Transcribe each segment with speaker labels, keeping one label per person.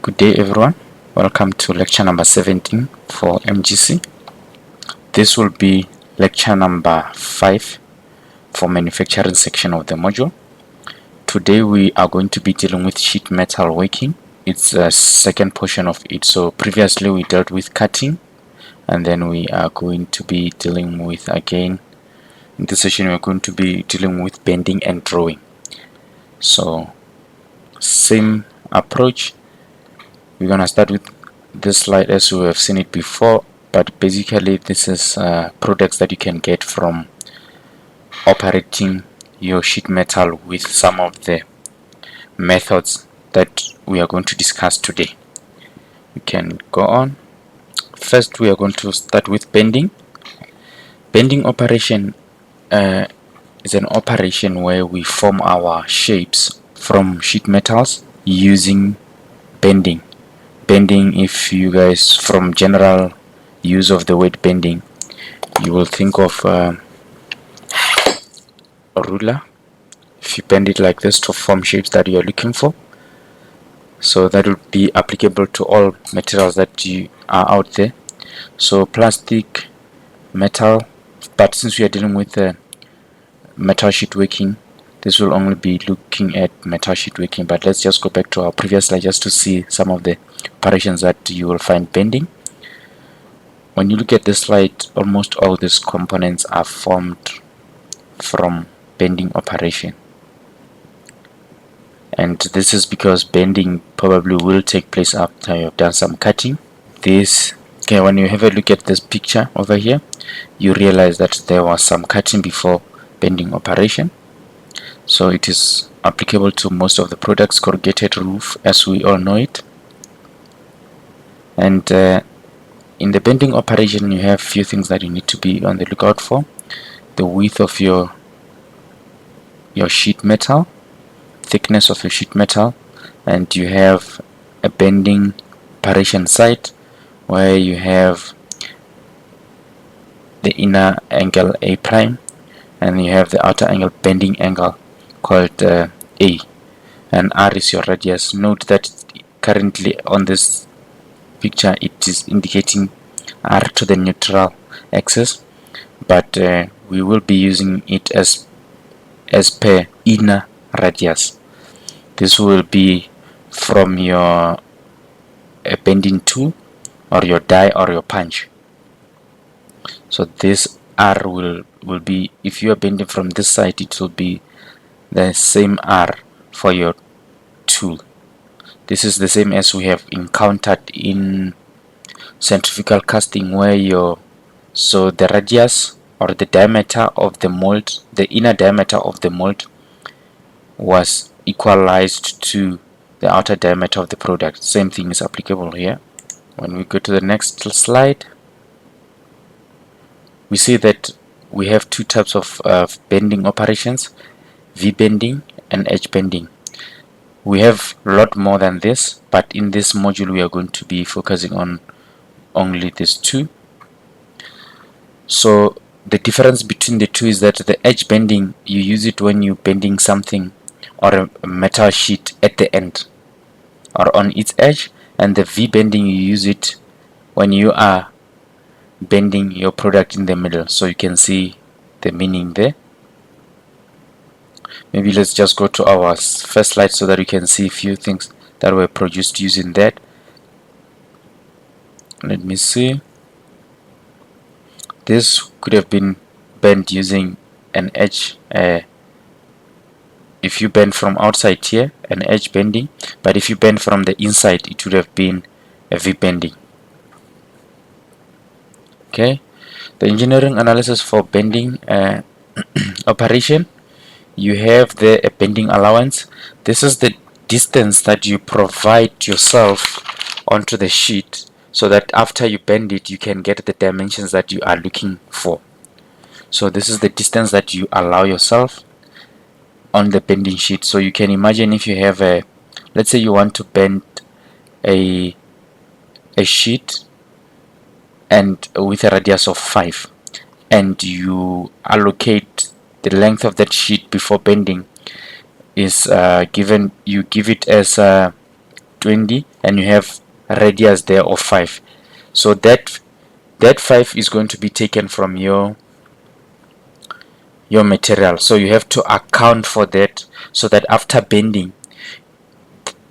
Speaker 1: Good day everyone, welcome to lecture number 17 for MGC. This will be lecture number 5 for manufacturing section of the module. Today we are going to be dealing with sheet metal working. It's a second portion of it. So previously we dealt with cutting, and then we are going to be dealing with, again in this session we're going to be dealing with bending and drawing. So same approach. We're gonna start with this slide as we have seen it before, but basically this is products that you can get from operating your sheet metal with some of the methods that we are going to discuss today. We can go on. First we are going to start with bending. Bending operation is an operation where we form our shapes from sheet metals using bending. Bending, if you guys, from general use of the word bending, you will think of a ruler. If you bend it like this to form shapes that you are looking for, so that would be applicable to all materials that you are out there. So plastic, metal, but since we are dealing with metal sheet working, this will only be looking at metal sheet working. But let's just go back to our previous slide just to see some of the operations that you will find bending. When you look at this slide, almost all these components are formed from bending operation, and this is because bending probably will take place after you have done some cutting. When you have a look at this picture over here, you realize that there was some cutting before bending operation. So it is applicable to most of the products. Corrugated roof, as we all know it. And in the bending operation, you have few things that you need to be on the lookout for: the width of your sheet metal, thickness of your sheet metal, and you have a bending operation site where you have the inner angle A prime, and you have the outer angle bending angle called A, and R is your radius. Note that currently on this picture it is indicating R to the neutral axis, but we will be using it as per inner radius. This will be from your bending tool or your die or your punch. So this R will be, if you are bending from this side, it will be the same R for your tool. This is the same as we have encountered in centrifugal casting, where the radius or the diameter of the mold, the inner diameter of the mold, was equalized to the outer diameter of the product. Same thing is applicable here. When we go to the next slide, we see that we have two types of bending operations: V bending and H bending. We have a lot more than this, but in this module we are going to be focusing on only these two. So the difference between the two is that the edge bending, you use it when you're bending something or a metal sheet at the end or on its edge, and the V bending, you use it when you are bending your product in the middle. So you can see the meaning there. Maybe let's just go to our first slide so that you can see a few things that were produced using that. Let me see. This could have been bent using an edge. If you bend from outside here, an edge bending, but if you bend from the inside, it would have been a V bending. Okay, the engineering analysis for bending operation. You have the bending allowance. This is the distance that you provide yourself onto the sheet, so that after you bend it, you can get the dimensions that you are looking for. So this is the distance that you allow yourself on the bending sheet. So you can imagine, if you have let's say you want to bend a sheet and with a radius of 5, and you allocate the length of that sheet before bending is given, you give it as 20 and you have radius there of 5. So that 5 is going to be taken from your material, so you have to account for that, so that after bending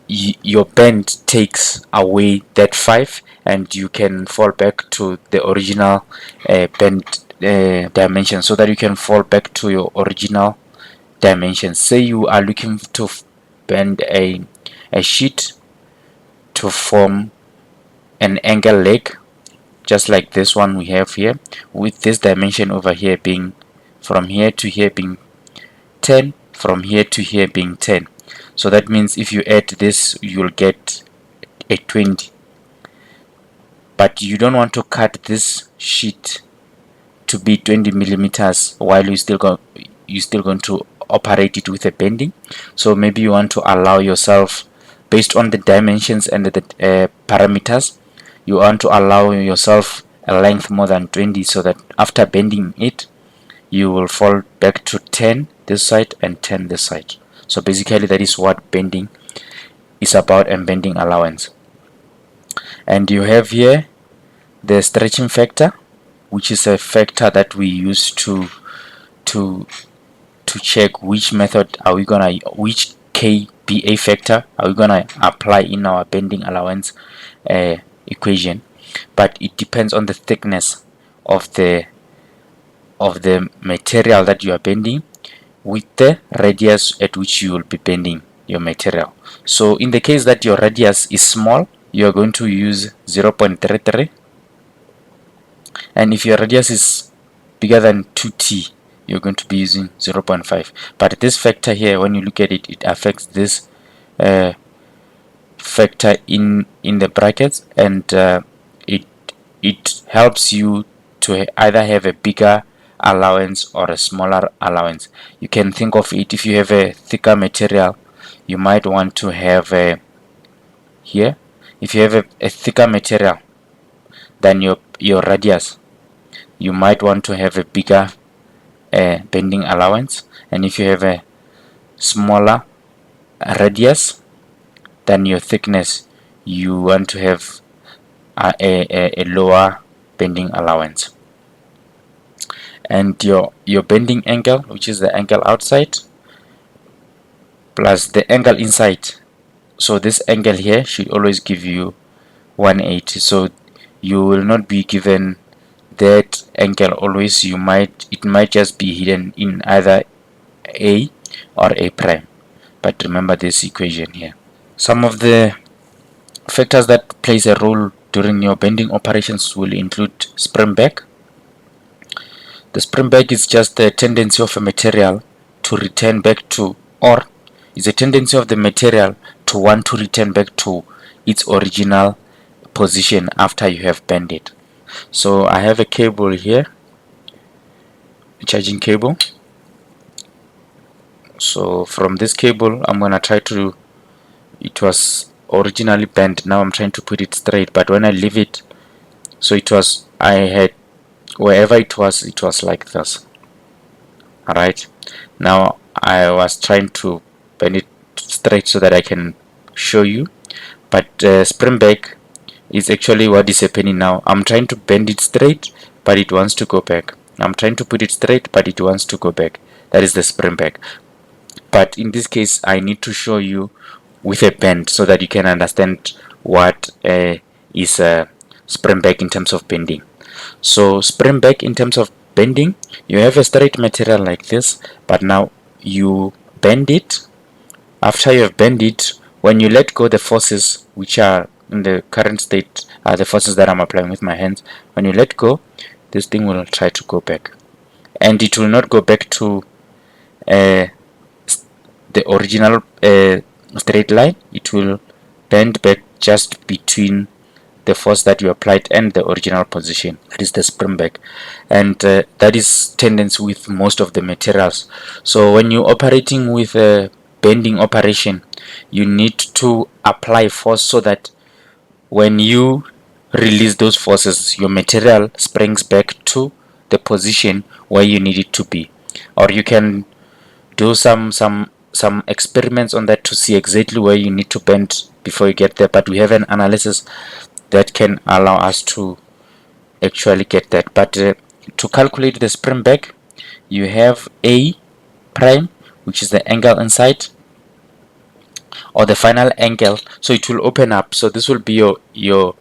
Speaker 1: your bend takes away that 5 and you can fall back to the original bend dimension, so that you can fall back to your original dimension. Say you are looking to bend a sheet to form an angle leg, just like this one we have here, with this dimension over here being from here to here being 10, from here to here being 10. So that means if you add this, you'll get a 20. But you don't want to cut this sheet to be 20 millimeters while you're still going to operate it with a bending. So maybe you want to allow yourself, based on the dimensions and the parameters, you want to allow yourself a length more than 20, so that after bending it, you will fall back to 10 this side and 10 this side. So basically that is what bending is about, and bending allowance. And you have here the stretching factor, which is a factor that we use to check which method are we gonna, which kBA factor are we gonna apply in our bending allowance equation. But it depends on the thickness of the material that you are bending, with the radius at which you will be bending your material. So in the case that your radius is small, you are going to use 0.33, and if your radius is bigger than 2t, you're going to be using 0.5. But this factor here, when you look at it, it affects this factor in the brackets, and it helps you to either have a bigger allowance or a smaller allowance. You can think of it, if you have a thicker material, you might want to have here, if you have a thicker material than your radius, you might want to have a bigger bending allowance, and if you have a smaller radius than your thickness, you want to have a lower bending allowance. And your bending angle, which is the angle outside plus the angle inside, so this angle here should always give you 180. So you will not be given that angle always. It might just be hidden in either A or A prime, but remember this equation here. Some of the factors that plays a role during your bending operations will include Springback. The Springback is just the tendency of a material to return back to, or is a tendency of the material to want to return back to its original position after you have bent it. So I have a cable here, a charging cable. So from this cable, I'm gonna try to, it was originally bent, now I'm trying to put it straight, but when I leave it, so it was, I had, wherever it was like this. Alright, now I was trying to bend it straight so that I can show you, but Springback is actually what is happening now. I'm trying to bend it straight, but it wants to go back. I'm trying to put it straight, but it wants to go back. That is the Springback. But in this case, I need to show you with a bend so that you can understand what is a Springback in terms of bending. So Springback in terms of bending, you have a straight material like this, but now you bend it. After you have bent it, when you let go the forces which are in the current state, are the forces that I'm applying with my hands, when you let go, this thing will try to go back, and it will not go back to the original straight line. It will bend back just between the force that you applied and the original position. That is the Springback, and that is tendency with most of the materials. So when you're operating with a bending operation, you need to apply force so that when you release those forces, your material springs back to the position where you need it to be. Or you can do some some experiments on that to see exactly where you need to bend before you get there, but we have an analysis that can allow us to actually get that. But to calculate the Springback, you have A prime, which is the angle inside, or the final angle, so it will open up. So this will be your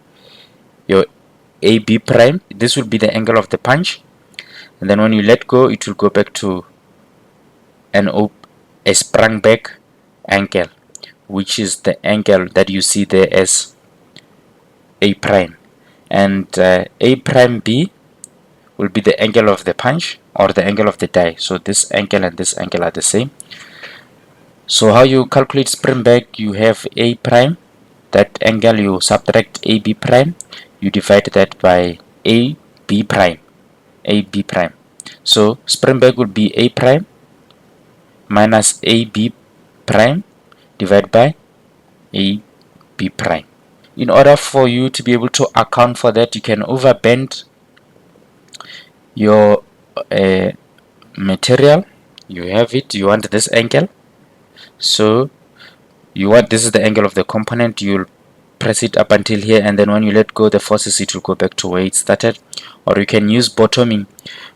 Speaker 1: AB prime. This will be the angle of the punch, and then when you let go, it will go back to a sprung back angle, which is the angle that you see there as A prime. And A prime B will be the angle of the punch or the angle of the die. So this angle and this angle are the same. So how you calculate Springback, you have A prime, that angle you subtract AB prime, you divide that by AB prime, AB prime. So Springback will be A prime minus AB prime divided by AB prime. In order for you to be able to account for that, you can overbend your material. You have it, you want this angle, so you want, this is the angle of the component, you'll press it up until here, and then when you let go the forces, it will go back to where it started. Or you can use bottoming.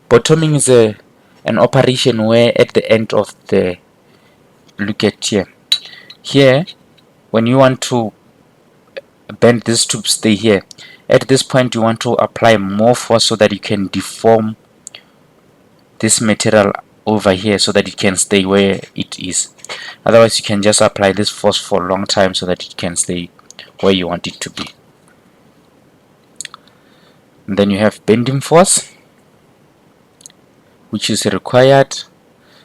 Speaker 1: Bottoming is an operation where at the end of the, look at here, when you want to bend this to stay here, at this point you want to apply more force so that you can deform this material over here so that it can stay where it is. Otherwise you can just apply this force for a long time so that it can stay where you want it to be. And then you have bending force, which is required.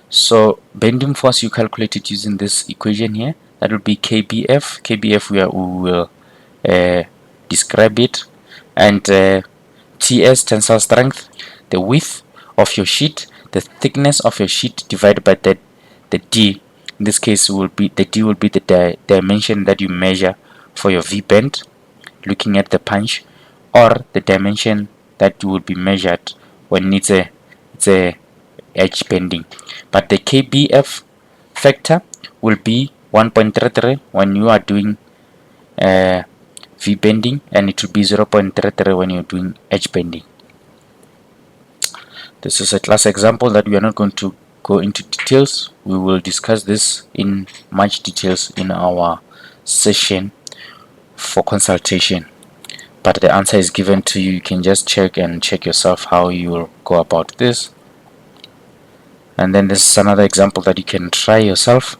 Speaker 1: So bending force, you calculate it using this equation here. That will be KBF. KBF we will describe it, and TS, tensile strength, the width of your sheet, the thickness of your sheet divided by the D. In this case will be the D will be the dimension that you measure for your V bend looking at the punch, or the dimension that will be measured when it's a edge bending. But the KBF factor will be 1.33 when you are doing V bending, and it will be 0.33 when you're doing edge bending. This is a class example that we are not going to go into details. We will discuss this in much details in our session for consultation, but the answer is given to you. You can just check yourself how you will go about this. And then this is another example that you can try yourself.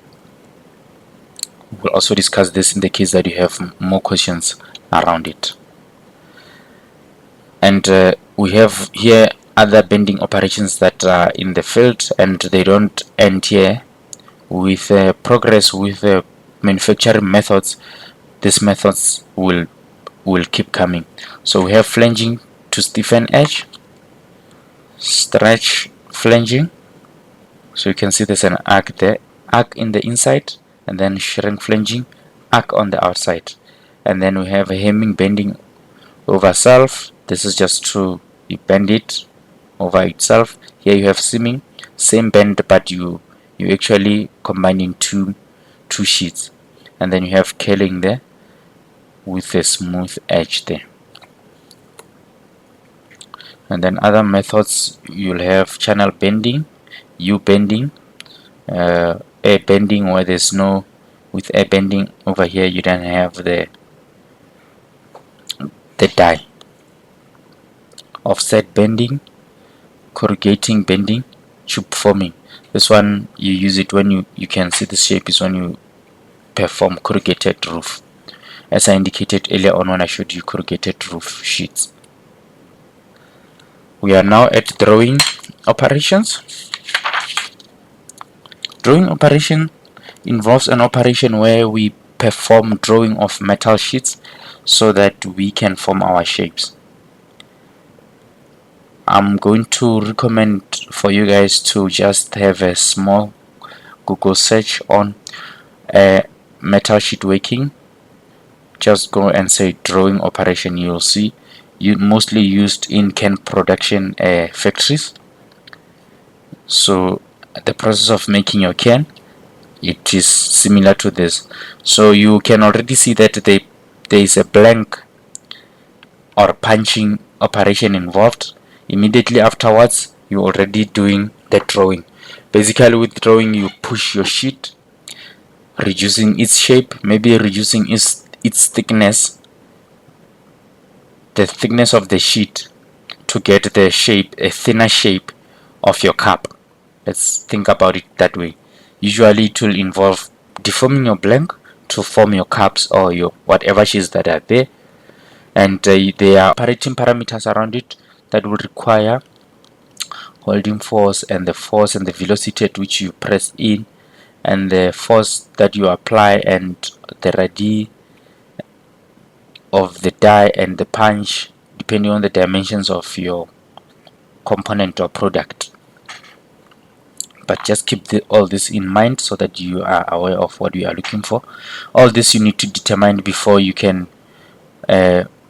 Speaker 1: We'll also discuss this in the case that you have more questions around it. And we have here other bending operations that are in the field, and they don't end here. With progress with manufacturing methods, these methods will keep coming. So we have flanging to stiffen edge, stretch flanging. So you can see there's an arc there, arc in the inside, and then shrink flanging, arc on the outside. And then we have a hemming bending over self. This is just to you bend it over itself. Here you have seaming, same bend, but you actually combining two sheets. And then you have curling there with a smooth edge there. And then other methods, you'll have channel bending, U bending, air bending, where there's no, with air bending over here you don't have the die. Offset bending, corrugating bending, tube forming. This one you use it when you can see the shape is when you perform corrugated roof, as I indicated earlier on when I showed you corrugated roof sheets. We are now at drawing operations. Drawing operation involves an operation where we perform drawing of metal sheets so that we can form our shapes. I'm going to recommend for you guys to just have a small Google search on metal sheet working. Just go and say drawing operation. You'll see mostly used in can production factories. So the process of making your can, it is similar to this. So you can already see that there is a blank or punching operation involved. Immediately afterwards, you're already doing the drawing. Basically, with drawing, you push your sheet, reducing its shape, maybe reducing its thickness, the thickness of the sheet, to get the shape, a thinner shape of your cup. Let's think about it that way. Usually it will involve deforming your blank to form your cups or your whatever sheets that are there, and there are operating parameters around it that will require holding force and the velocity at which you press in, and the force that you apply, and the radii of the die and the punch, depending on the dimensions of your component or product. But just keep all this in mind so that you are aware of what you are looking for. All this you need to determine before you can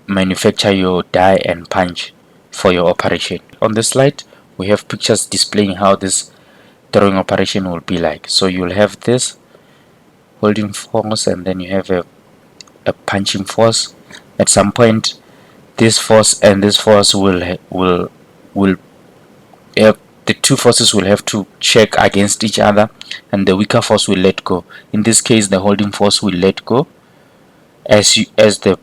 Speaker 1: manufacture your die and punch for your operation. On this slide we have pictures displaying how this drawing operation will be like. So you'll have this holding force, and then you have a punching force. At some point this force and this force will the two forces will have to check against each other, and the weaker force will let go. In this case, the holding force will let go as the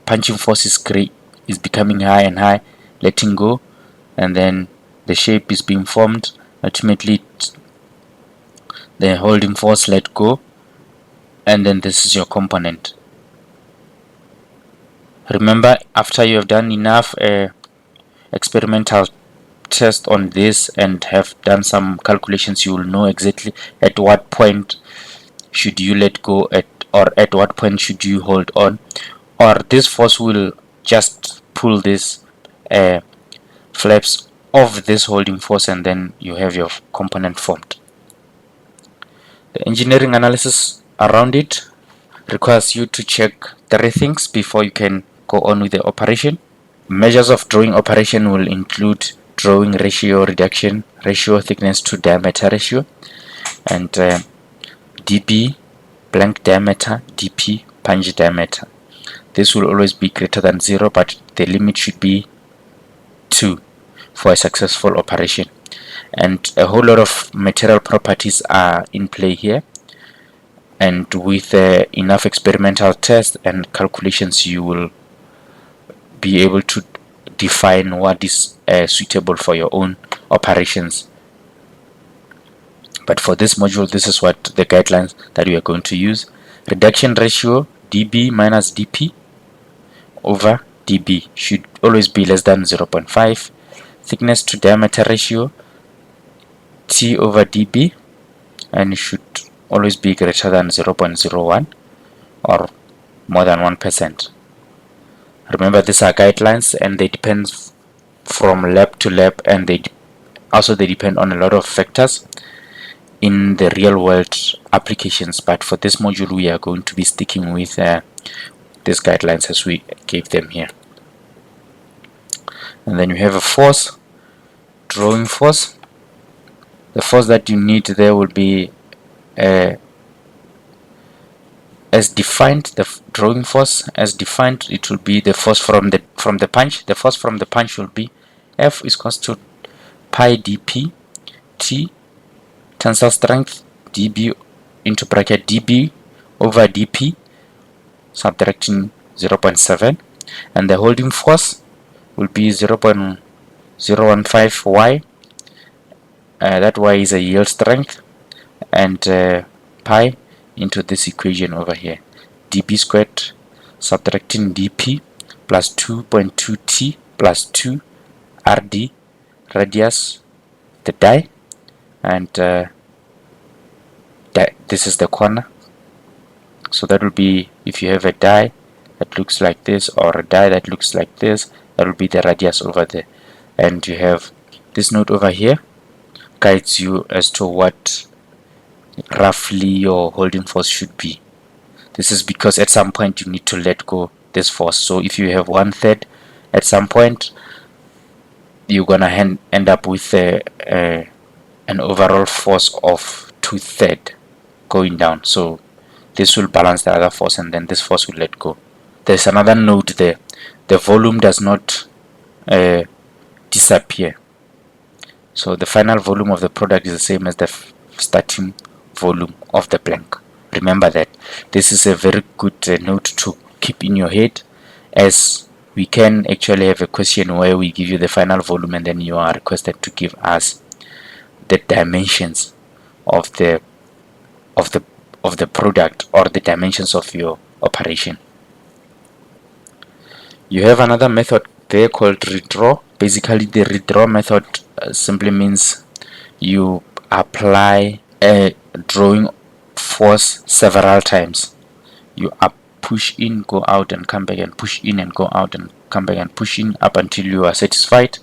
Speaker 1: punching force is becoming high and high, letting go, and then the shape is being formed. Ultimately, the holding force let go, and then this is your component. Remember, after you have done enough experimental test on this and have done some calculations, you will know exactly at what point should you let go or at what point should you hold on, or this force will just pull this flaps of this holding force, and then you have your component formed. The engineering analysis around it requires you to check 3 things before you can go on with the operation. Measures of drawing operation will include drawing ratio, reduction ratio, thickness to diameter ratio, and dp blank diameter, dp punch diameter. This will always be greater than 0, but the limit should be 2 for a successful operation. And a whole lot of material properties are in play here, and with enough experimental tests and calculations, you will be able to define what is suitable for your own operations. But for this module, this is what the guidelines that we are going to use. Reduction ratio, db minus dp over db, should always be less than 0.5. Thickness to diameter ratio, t over db, and it should always be greater than 0.01 or more than 1%. Remember, these are guidelines and they depend from lab to lab, and they depend on a lot of factors in the real world applications. But for this module, we are going to be sticking with these guidelines as we gave them here. And then you have a force, drawing force. The force that you need there will be as defined. The drawing force as defined, it will be the force from the punch. The force from the punch will be F is equals to pi dp t tensile strength db into bracket db over dp subtracting 0.7, and the holding force will be 0.015 y. That y is a yield strength, and pi into this equation over here, dp squared subtracting dp plus 2.2 t plus 2 rd, radius the die, and this is the corner. So that will be, if you have a die that looks like this or a die that looks like this, that will be the radius over there. And you have this note over here, guides you as to what roughly your holding force should be. This is because at some point you need to let go this force. So if you have 1/3, at some point you're gonna end up with an overall force of 2/3. going down, so this will balance the other force, and then this force will let go. There's another note there: the volume does not disappear, so the final volume of the product is the same as the starting volume of the blank. Remember that. This is a very good note to keep in your head, as we can actually have a question where we give you the final volume and then you are requested to give us the dimensions of the product, or the dimensions of your operation. You have another method there called redraw. Basically, the redraw method simply means you apply a drawing force several times. You push in, go out, and come back, and push in and go out and come back, and push in up until you are satisfied.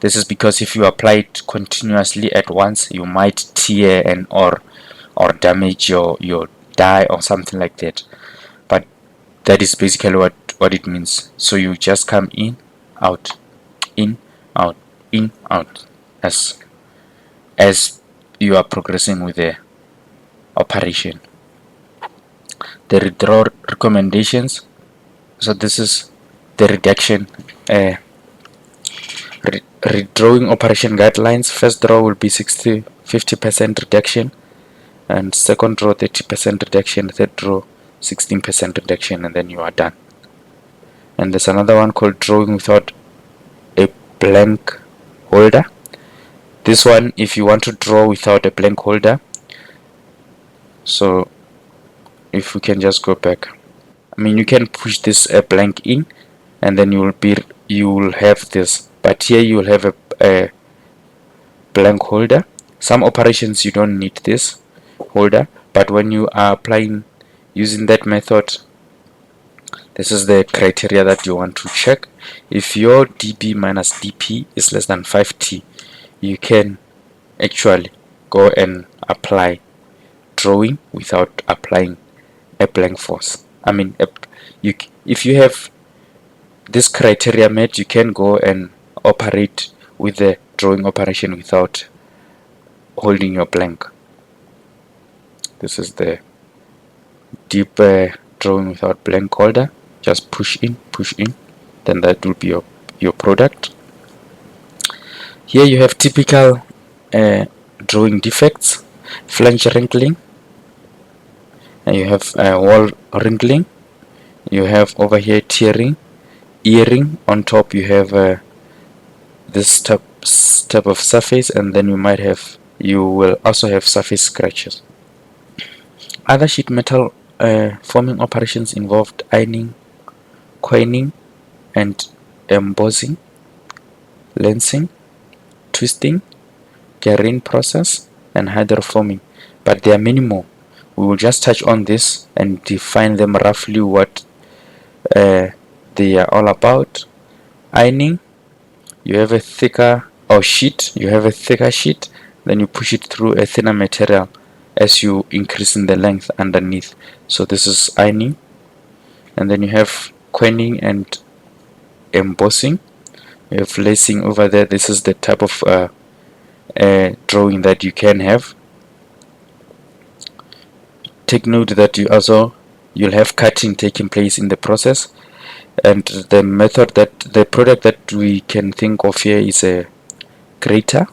Speaker 1: This is because if you apply it continuously at once, you might tear and or damage your die or something like that. But that is basically what it means. So you just come in, out, in, out, in, out, as you are progressing with the operation. The redraw recommendations. So this is the reduction redrawing operation guidelines. First draw will be 50% reduction, and second draw 30% reduction, third draw 16% reduction, and then you are done. And there's another one called drawing without a blank holder. This one, if you want to draw without a blank holder, so if we can just go back, I mean, you can push this blank in, and then you will have this, but here you will have a blank holder. Some operations you don't need this holder, but when you are applying using that method, this is the criteria that you want to check. If your dB minus dP is less than 5t, you can actually go and apply drawing without applying a blank force. I mean, if you have this criteria met, you can go and operate with the drawing operation without holding your blank. This is the deep drawing without blank holder. Just push in, then that will be your product. Here you have typical drawing defects: flange wrinkling, and you have wall wrinkling, you have over here tearing, earring. On top you have this type of surface, and then you will also have surface scratches. Other sheet metal forming operations involved ironing, coining, and embossing, lensing, twisting, carrying process, and hydroforming. But there are many more. We will just touch on this and define them roughly, what they are all about. Ironing, you have a thicker sheet, then you push it through a thinner material as you increase in the length underneath. So this is ironing. And then you have coining and embossing. You have lacing over there. This is the type of drawing that you can have. Take note that you'll have cutting taking place in the process. And the product that we can think of here is a grater.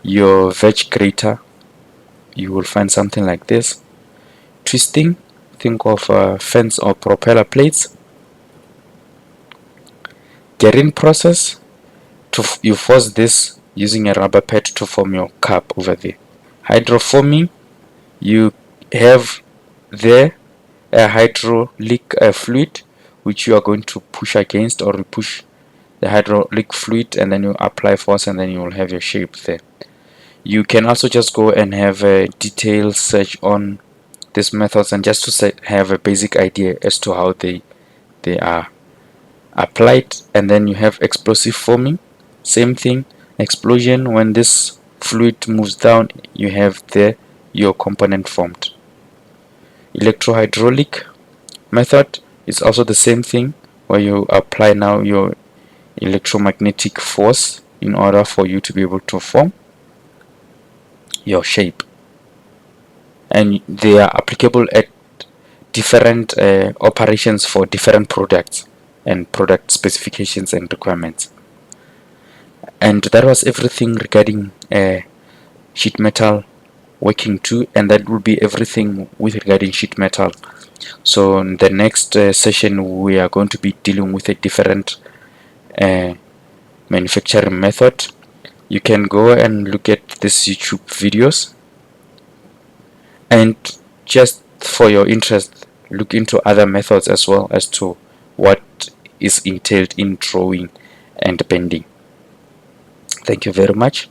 Speaker 1: Your veg grater, you will find something like this. Twisting, think of fence or propeller plates. Gearing process, you force this using a rubber pad to form your cup over there. Hydroforming, you have there a hydraulic fluid which you are going to push against, or push the hydraulic fluid, and then you apply force, and then you will have your shape there. You can also just go and have a detailed search on these methods, and just to have a basic idea as to how they are applied. And then you have explosive forming, same thing, explosion. When this fluid moves down, you have there your component formed. Electrohydraulic method is also the same thing, where you apply now your electromagnetic force in order for you to be able to form your shape. and they are applicable at different operations for different products and product specifications and requirements. And that was everything regarding sheet metal working 2, and that will be everything with regarding sheet metal. So in the next session we are going to be dealing with a different manufacturing method. You can go and look at these YouTube videos, and just for your interest, look into other methods as well as to what is entailed in drawing and bending. Thank you very much.